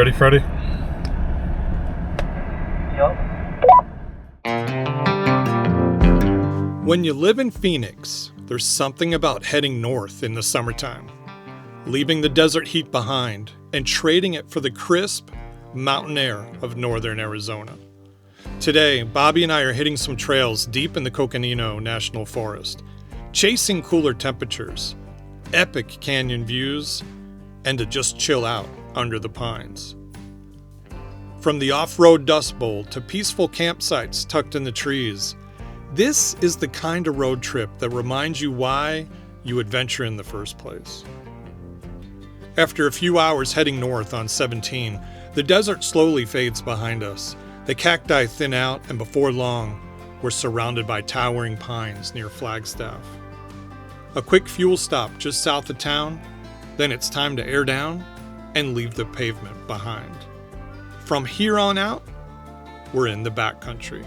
ready, Freddie? Yup. When you live in Phoenix, there's something about heading north in the summertime, leaving the desert heat behind and trading it for the crisp mountain air of northern Arizona. Today, Bobby and I are hitting some trails deep in the Coconino National Forest, chasing cooler temperatures, epic canyon views, and to just chill out under the pines. From the off-road Dust Bowl to peaceful campsites tucked in the trees, this is the kind of road trip that reminds you why you adventure in the first place. After a few hours heading north on 17, the desert slowly fades behind us. The cacti thin out, and before long, we're surrounded by towering pines near Flagstaff. A quick fuel stop just south of town, then it's time to air down and leave the pavement behind. From here on out, we're in the backcountry.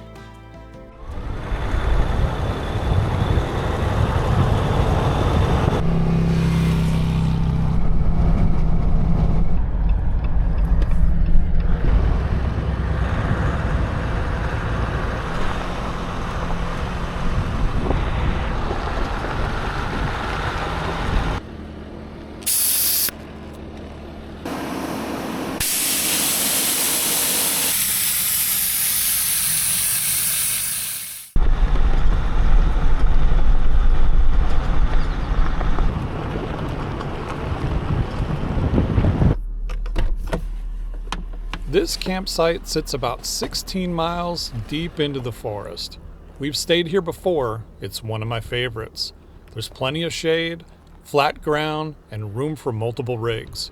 This campsite sits about 16 miles deep into the forest. We've stayed here before. It's one of my favorites. There's plenty of shade, flat ground, and room for multiple rigs.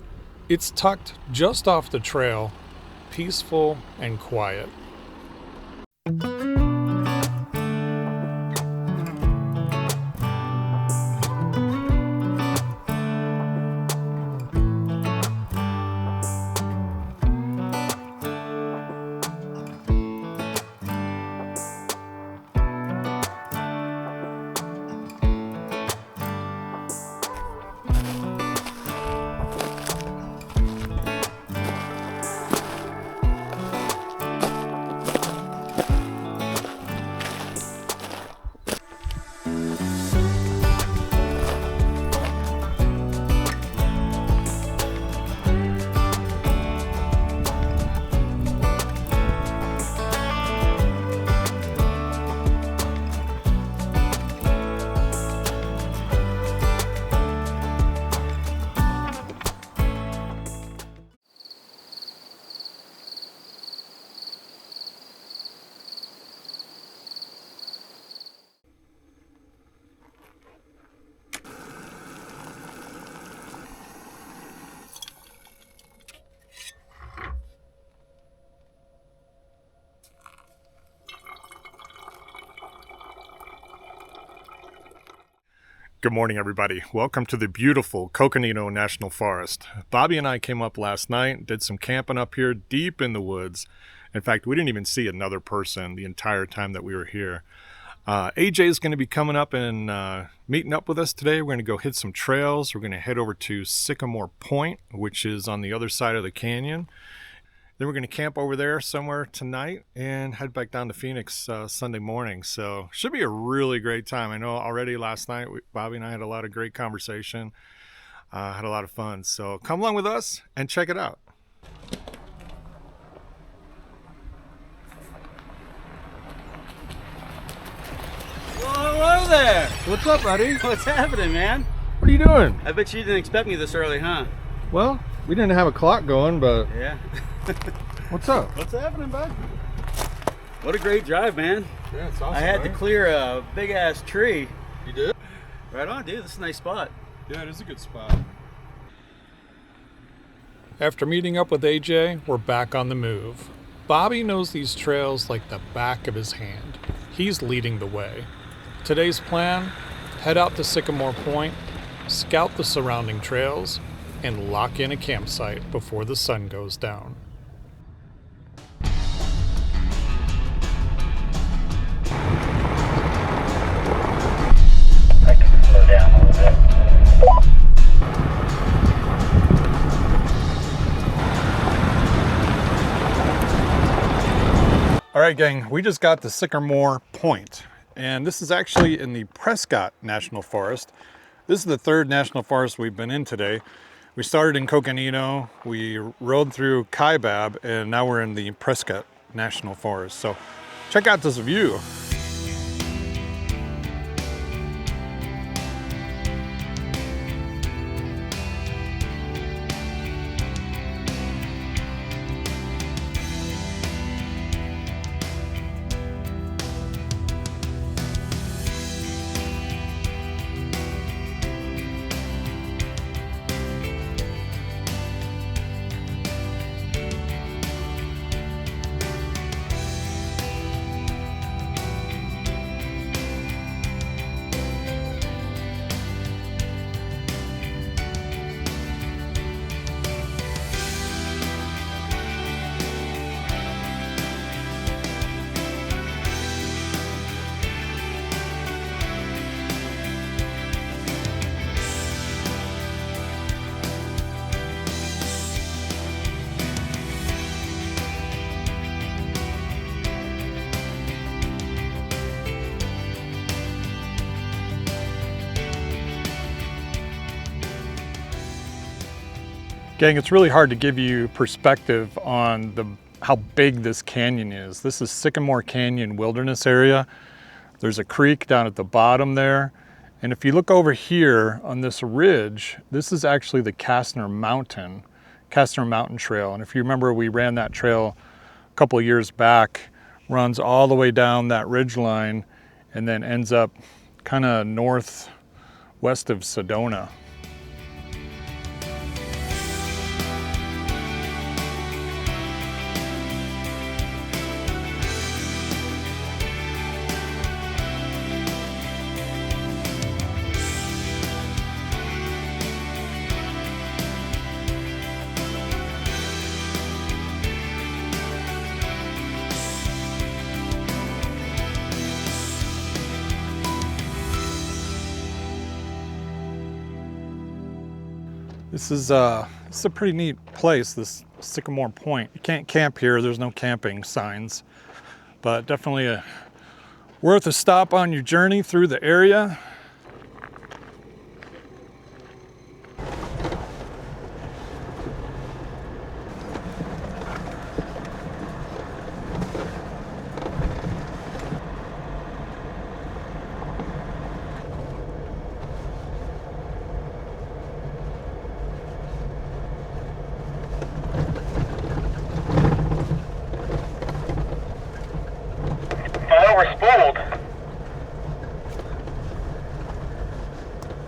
It's tucked just off the trail, peaceful and quiet. Good morning, everybody. Welcome to the beautiful Coconino National Forest. Bobby and I came up last night, did some camping up here deep in the woods. In fact, we didn't even see another person the entire time that we were here. AJ is going to be coming up and meeting up with us today. We're going to go hit some trails. We're going to head over to Sycamore Point, which is on the other side of the canyon. Then we're going to camp over there somewhere tonight and head back down to Phoenix Sunday morning. So should be a really great time. I know already last night, Bobby and I had a lot of great conversation, had a lot of fun. So come along with us and check it out. Hello there. What's up, buddy? What's happening, man? What are you doing? I bet you didn't expect me this early, huh? Well, we didn't have a clock going, but Yeah. what's up? What's happening, bud? What a great drive, man. Yeah, it's awesome. I had to clear a big ass tree. You did? Right on, dude. This is a nice spot. Yeah, it is a good spot. After meeting up with AJ, we're back on the move. Bobby knows these trails like the back of his hand. He's leading the way. Today's plan, head out to Sycamore Point, scout the surrounding trails, and lock in a campsite before the sun goes down. I can slow down a little bit. All right, gang, we just got to Sycamore Point, and this is actually in the Prescott National Forest. This is the third national forest we've been in today. We started in Coconino, we rode through Kaibab, and now we're in the Prescott National Forest. So check out this view. Gang, it's really hard to give you perspective on how big this canyon is. This is Sycamore Canyon Wilderness area. There's a creek down at the bottom there. And if you look over here on this ridge, this is actually the Kastner Mountain Trail. And if you remember, we ran that trail a couple of years back, runs all the way down that ridge line and then ends up kind of northwest of Sedona. This is a pretty neat place, this Sycamore Point. You can't camp here, there's no camping signs, but definitely worth a stop on your journey through the area.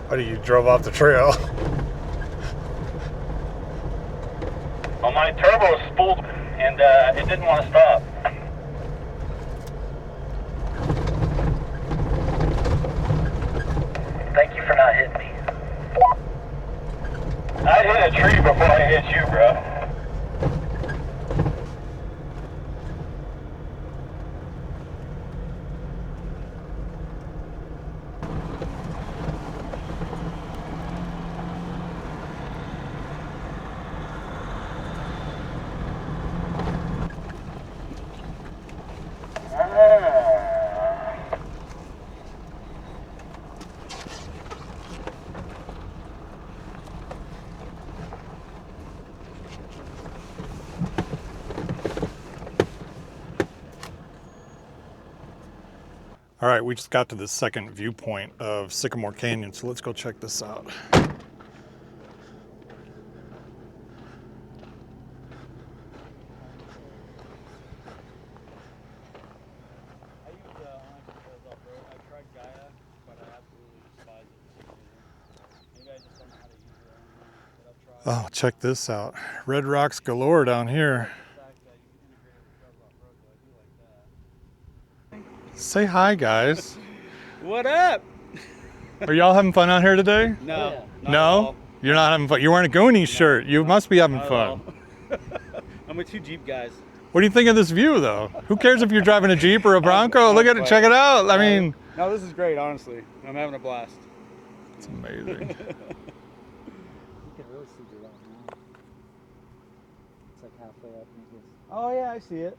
Why do you drove off the trail? Well, my turbo was spooled and it didn't want to stop. Thank you for not hitting me. I hit a tree before I hit you, bro. All right, we just got to the second viewpoint of Sycamore Canyon, so let's go check this out. Oh, check this out. Red rocks galore down here. Say hi, guys. What up? Are y'all having fun out here today? No. No? You're not having fun. You're wearing a Goonies shirt. You must be having fun. I'm with two Jeep guys. What do you think of this view, though? Who cares if you're driving a Jeep or a Bronco? Look at it. Check it out. I mean... No, this is great, honestly. I'm having a blast. It's amazing. You can really see the rock now. It's like halfway up. Oh, yeah, I see it.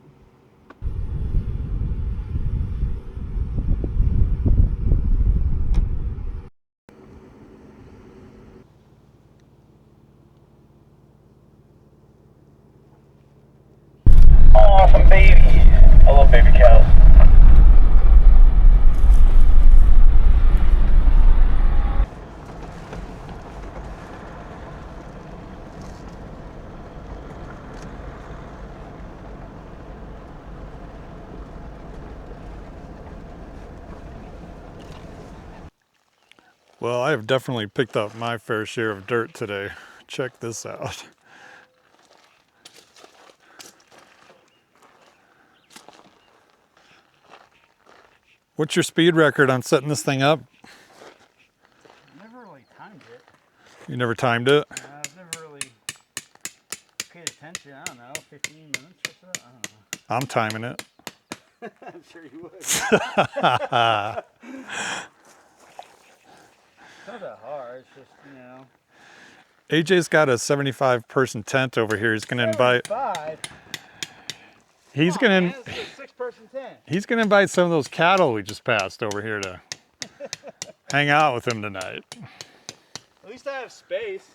Well, I have definitely picked up my fair share of dirt today. Check this out. What's your speed record on setting this thing up? Never really timed it. You never timed it? I've never really paid attention. I don't know, 15 minutes or so? I don't know. I'm timing it. I'm sure you would. It's not that hard. It's just, you know. AJ's got a 75-person tent over here. He's gonna invite. 75? He's Come on, gonna. man, it's a 6-person tent. He's gonna invite some of those cattle we just passed over here to hang out with him tonight. At least I have space.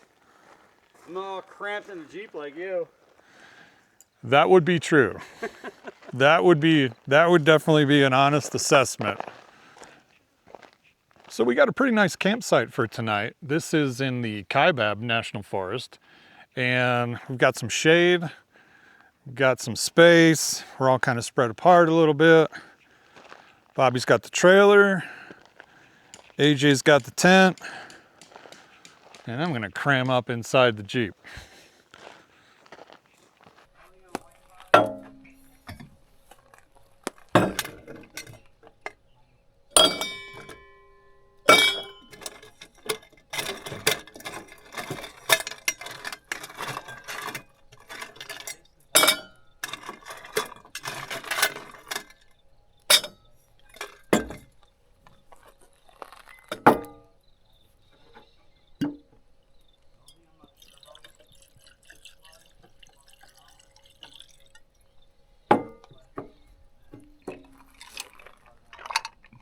I'm not all cramped in the Jeep like you. That would be true. That would definitely be an honest assessment. So we got a pretty nice campsite for tonight. This is in the Kaibab National Forest, and we've got some shade, we've got some space. We're all kind of spread apart a little bit. Bobby's got the trailer, AJ's got the tent, and I'm gonna cram up inside the Jeep.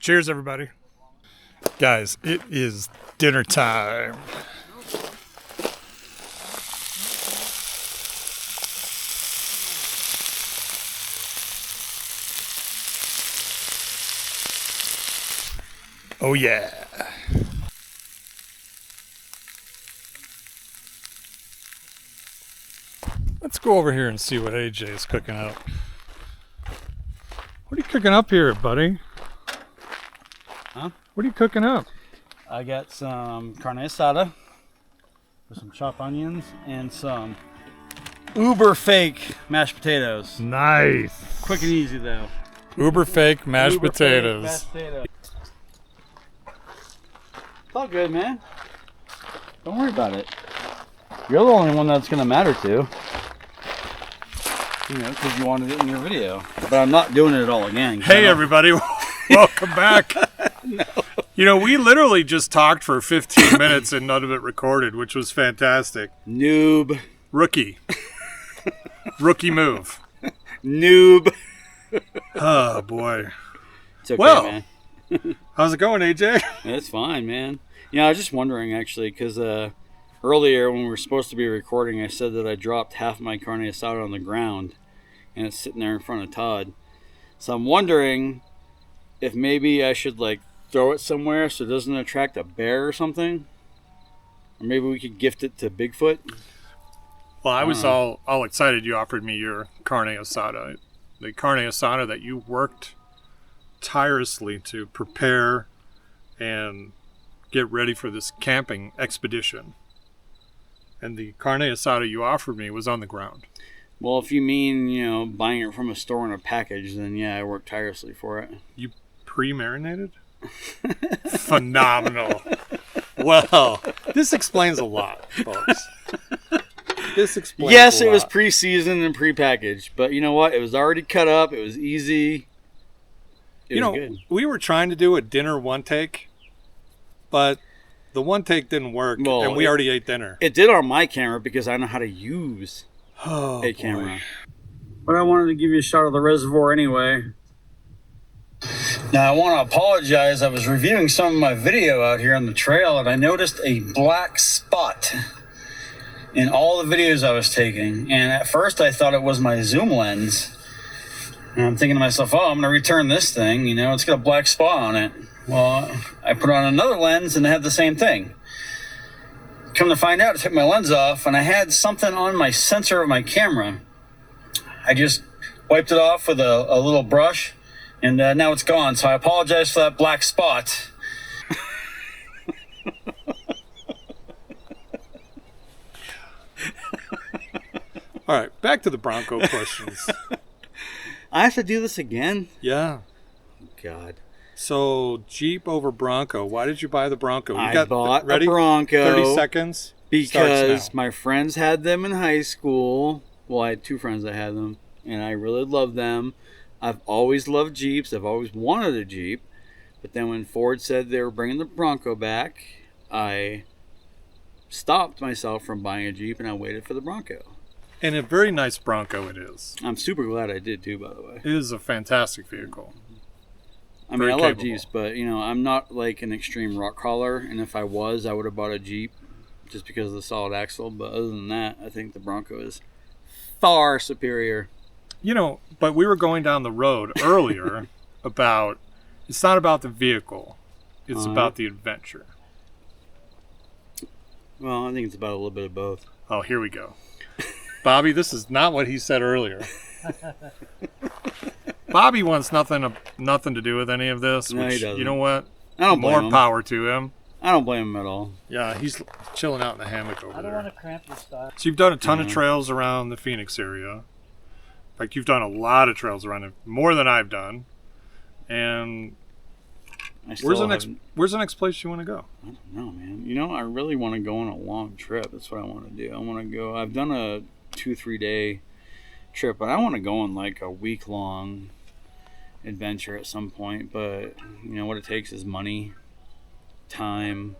Cheers, everybody. Guys, it is dinner time. Oh yeah. Let's go over here and see what AJ is cooking up. What are you cooking up here, buddy? Huh? What are you cooking up? I got some carne asada with some chopped onions and some uber fake mashed potatoes. Nice. Quick and easy though. Uber fake mashed Uber fake potatoes. mashed potatoes. It's all good, man. Don't worry about it. You're the only one that's gonna matter to. You know, because you wanted it in your video. But I'm not doing it all again. Hey everybody, welcome back. No. You know, we literally just talked for 15 minutes and none of it recorded, which was fantastic. Noob. Rookie. Rookie move. Noob. Oh boy. It's okay, Well, man. How's it going, AJ? It's fine, man. You know, I was just wondering actually, because earlier when we were supposed to be recording, I said that I dropped half my carne asada on the ground, and it's sitting there in front of Todd. So I'm wondering if maybe I should like throw it somewhere so it doesn't attract a bear or something, or maybe we could gift it to Bigfoot. Well, I was all excited you offered me your carne asada. The carne asada that you worked tirelessly to prepare and get ready for this camping expedition. And the carne asada you offered me was on the ground. Well, if you mean, you know, buying it from a store in a package, then yeah, I worked tirelessly for it. You pre-marinated? Phenomenal. Well, this explains a lot, folks. This explains Yes, a it was lot. pre-seasoned and pre-packaged, but you know what? It was already cut up. It was easy. It was good. We were trying to do a dinner one take, but the one take didn't work, Well, and we already ate dinner. It did on my camera because I know how to use a camera. But I wanted to give you a shot of the reservoir anyway. Now I want to apologize. I was reviewing some of my video out here on the trail, and I noticed a black spot in all the videos I was taking. And at first I thought it was my zoom lens. And I'm thinking to myself, oh, I'm going to return this thing. You know, it's got a black spot on it. Well, I put on another lens and it had the same thing. Come to find out, I took my lens off and I had something on my sensor of my camera. I just wiped it off with a little brush, and now it's gone. So I apologize for that black spot. All right, back to the Bronco questions. I have to do this again? Yeah. God. So, Jeep over Bronco. Why did you buy the Bronco? I bought a Bronco 30 seconds? because my friends had them in high school. Well, I had two friends that had them, and I really loved them. I've always loved Jeeps. I've always wanted a Jeep. But then when Ford said they were bringing the Bronco back, I stopped myself from buying a Jeep, and I waited for the Bronco. And a very nice Bronco it is. I'm super glad I did, too, by the way. It is a fantastic vehicle. I mean, I love Jeeps, but, you know, I'm not like an extreme rock crawler, and if I was, I would have bought a Jeep just because of the solid axle. But other than that, I think the Bronco is far superior. You know, but we were going down the road earlier about, it's not about the vehicle, it's about the adventure. Well, I think it's about a little bit of both. Oh, here we go. Bobby, this is not what he said earlier. Bobby wants nothing to do with any of this. No, which, he doesn't. You know what? I don't blame More him. power to him. I don't blame him at all. Yeah, he's chilling out in the hammock over I don't there. want to cramp your style. So you've done a ton of trails around the Phoenix area. In fact, you've done a lot of trails around it, more than I've done. And where's the next place you want to go? I don't know, man. You know, I really want to go on a long trip. That's what I want to do. I want to go. I've done a 2-3 day trip, but I want to go on like a week-long adventure at some point. But you know what it takes is money, time,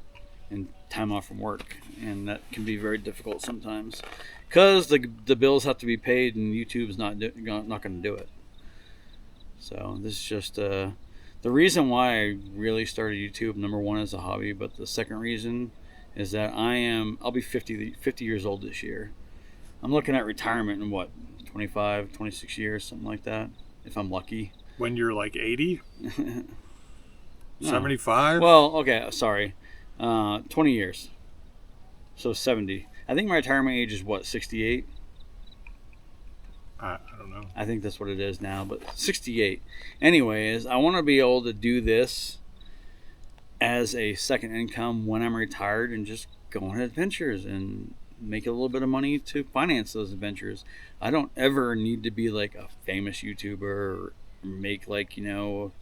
and time off from work, and that can be very difficult sometimes because the bills have to be paid, and YouTube's not going to do it. So this is just the reason why I really started YouTube. Number one is a hobby, but the second reason is that I'll be 50 years old this year. I'm looking at retirement in what, 25, 26 years, something like that, if I'm lucky. When you're like 80? No. 75? Well, okay, sorry. 20 years. So 70. I think my retirement age is what, 68? I don't know. I think that's what it is now, but 68. Anyways, I want to be able to do this as a second income when I'm retired and just go on adventures and make a little bit of money to finance those adventures. I don't ever need to be like a famous YouTuber or make like, you know,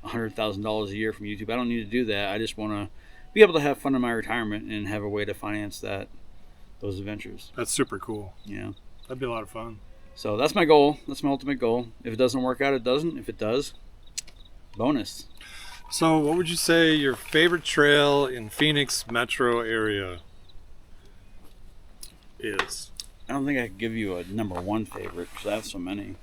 $100,000 a year from YouTube. I don't need to do that. I just want to be able to have fun in my retirement and have a way to finance those adventures. That's super cool. Yeah. That'd be a lot of fun. So that's my goal. That's my ultimate goal. If it doesn't work out, it doesn't. If it does, bonus. So what would you say your favorite trail in Phoenix metro area is? I don't think I could give you a number one favorite because I have so many.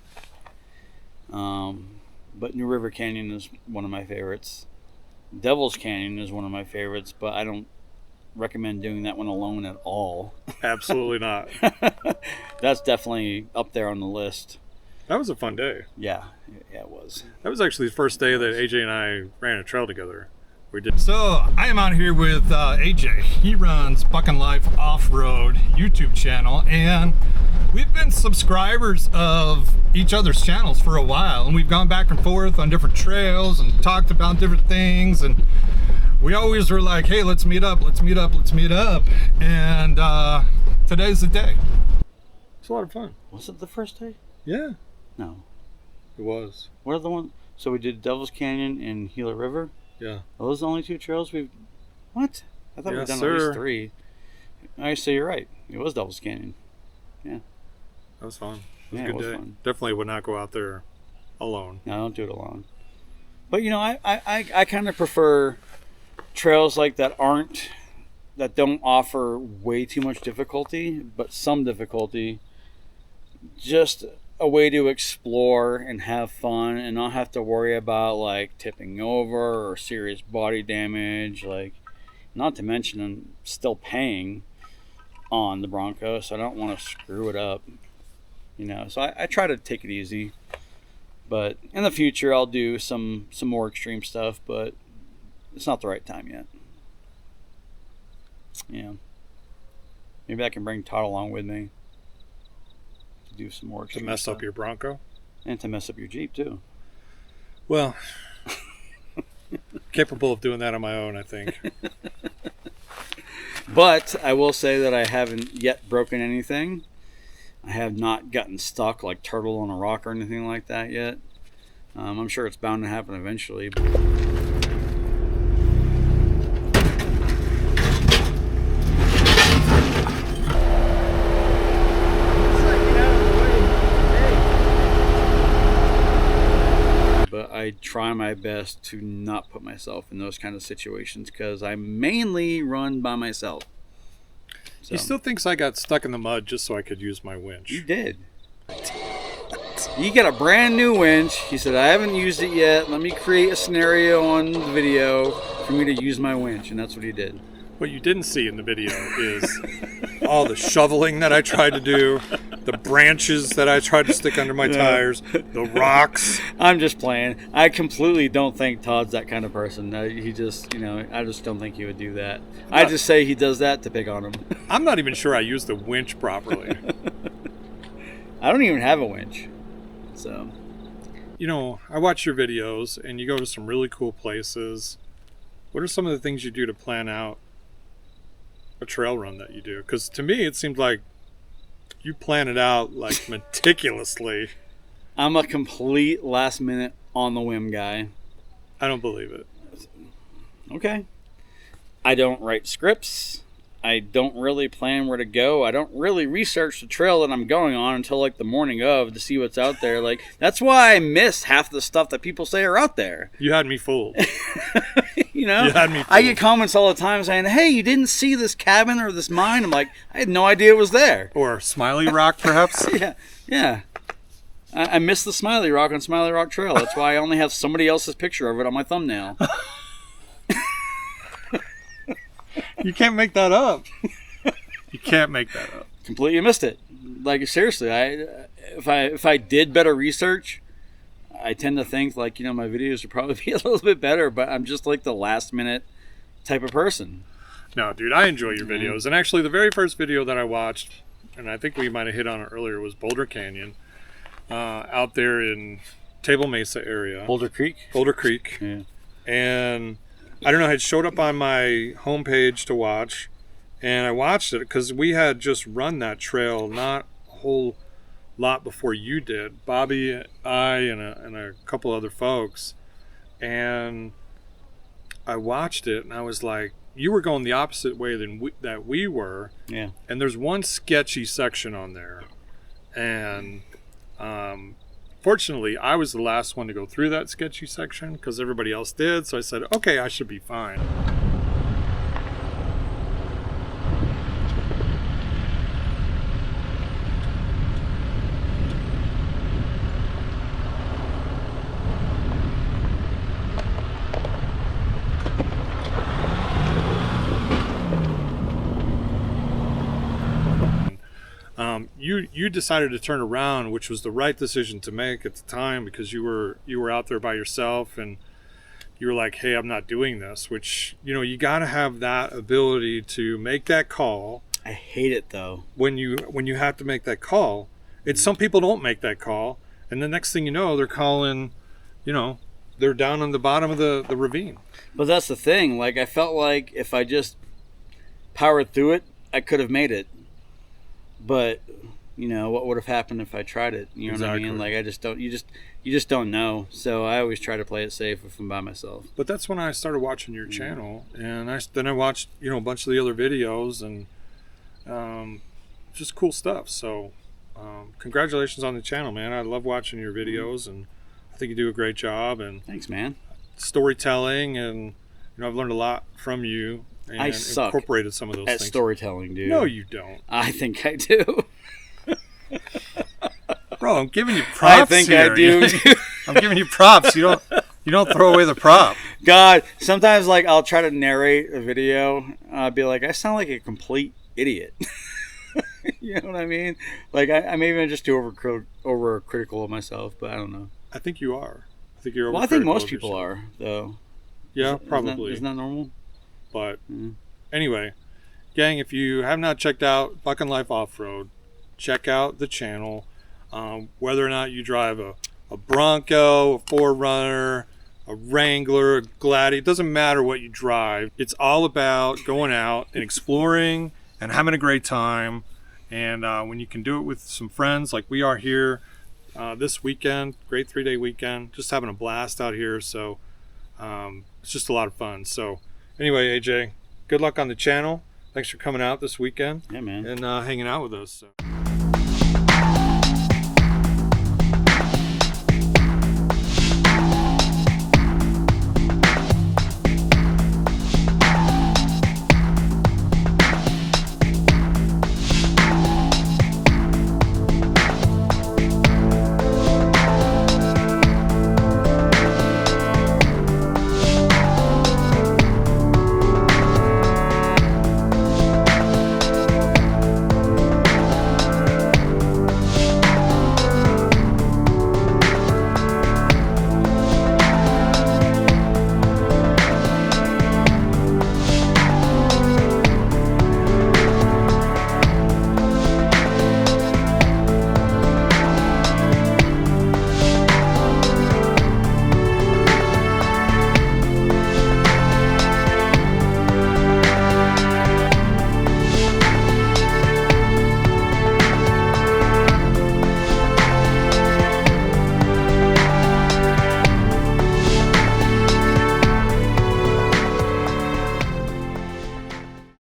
But New River Canyon is one of my favorites. Devil's Canyon is one of my favorites, but I don't recommend doing that one alone at all. Absolutely not. That's definitely up there on the list. That was a fun day. Yeah, it was. That was actually the first day that AJ and I ran a trail together. We did. So I am out here with AJ. He runs Buckin' Life Off-Road YouTube channel, and we've been subscribers of each other's channels for a while, and we've gone back and forth on different trails and talked about different things, and we always were like, hey, let's meet up, and today's the day. It's a lot of fun. Was it the first day? Yeah, No. it was. What are the ones? So we did Devil's Canyon and Gila River? Yeah. Are those the only two trails we've... What? I thought we'd Yes, done at least sir. 3. I say you're right. It was Devil's Canyon. Yeah. That was fun. It was Yeah, a it good was day. fun. Definitely would not go out there alone. No, I don't do it alone. But, you know, I kind of prefer trails like that don't offer way too much difficulty, but some difficulty. Just a way to explore and have fun and not have to worry about like tipping over or serious body damage. Like, not to mention I'm still paying on the Bronco, so I don't want to screw it up, you know. So I try to take it easy, but in the future I'll do some more extreme stuff, but it's not the right time yet. Yeah, maybe I can bring Todd along with me to do some more To extreme mess stuff. up your Bronco? And to mess up your Jeep too. Well, capable of doing that on my own, I think. But I will say that I haven't yet broken anything. I have not gotten stuck like turtle on a rock or anything like that yet. I'm sure it's bound to happen eventually. But I try my best to not put myself in those kind of situations because I mainly run by myself. So. He still thinks I got stuck in the mud just so I could use my winch. You did. You got a brand new winch. He said, I haven't used it yet. Let me create a scenario on the video for me to use my winch. And that's what he did. What you didn't see in the video is all the shoveling that I tried to do, the branches that I tried to stick under my tires, the rocks. I'm just playing. I completely don't think Todd's that kind of person. He just, I just don't think he would do that. I just say he does that to pick on him. I'm not even sure I used the winch properly. I don't even have a winch. So, I watch your videos and you go to some really cool places. What are some of the things you do to plan out a trail run that you do? Because to me, it seems like you plan it out like meticulously. I'm a complete last minute on the whim guy. I don't believe it. Okay. I don't write scripts. I don't really plan where to go. I don't really research the trail that I'm going on until like the morning of to see what's out there. Like, that's why I miss half the stuff that people say are out there. You had me fooled. You had me fooled. I get comments all the time saying, hey, you didn't see this cabin or this mine? I'm like, I had no idea it was there. Or Smiley Rock, perhaps? Yeah. I missed the Smiley Rock on Smiley Rock Trail. That's why I only have somebody else's picture of it on my thumbnail. You can't make that up. You can't make that up. Completely missed it. Like, seriously, if I did better research, I tend to think like, my videos would probably be a little bit better, but I'm just like the last minute type of person. No, dude, I enjoy your videos. And actually the very first video that I watched, and I think we might have hit on it earlier, was Boulder Canyon, out there in Table Mesa area. Boulder Creek. Yeah. And I don't know, it showed up on my homepage to watch, and I watched it because we had just run that trail not a whole lot before you did. Bobby, I, and a couple other folks, and I watched it, and I was like, you were going the opposite way that we were. Yeah. And there's one sketchy section on there, and fortunately, I was the last one to go through that sketchy section because everybody else did. So I said, okay, I should be fine. You decided to turn around, which was the right decision to make at the time because you were out there by yourself and you were like, hey, I'm not doing this, which, you got to have that ability to make that call. I hate it though. When you have to make that call, some people don't make that call, and the next thing you know, they're calling, they're down on the bottom of the ravine. But that's the thing. Like, I felt like if I just powered through it, I could have made it. But what would have happened if I tried it? You know Exactly. what I mean? Like, I just don't. You just don't know. So I always try to play it safe if I'm by myself. But that's when I started watching your channel, and then I watched a bunch of the other videos, and just cool stuff. So congratulations on the channel, man. I love watching your videos, and I think you do a great job. And thanks, man. Storytelling, and I've learned a lot from you. And I suck incorporated some of those at things. storytelling, dude. No, you don't. I think I do. Bro, I'm giving you props. I think here. I do. I'm giving you props. You don't throw away the prop. God, sometimes like I'll try to narrate a video. I'll be like, I sound like a complete idiot. You know what I mean? Like I'm maybe just too overcritical of myself, but I don't know. I think you are. I think you're. Well, I think most people are, though. Yeah, probably. Isn't that normal? But anyway, gang, if you have not checked out Buck and Life Off-Road, check out the channel. Whether or not you drive a Bronco, a 4Runner, a Wrangler, a Gladiator, it doesn't matter what you drive. It's all about going out and exploring and having a great time. And when you can do it with some friends like we are here this weekend, great 3-day weekend, just having a blast out here. So it's just a lot of fun. So anyway, AJ, good luck on the channel. Thanks for coming out this weekend. Yeah, man. And hanging out with us. So.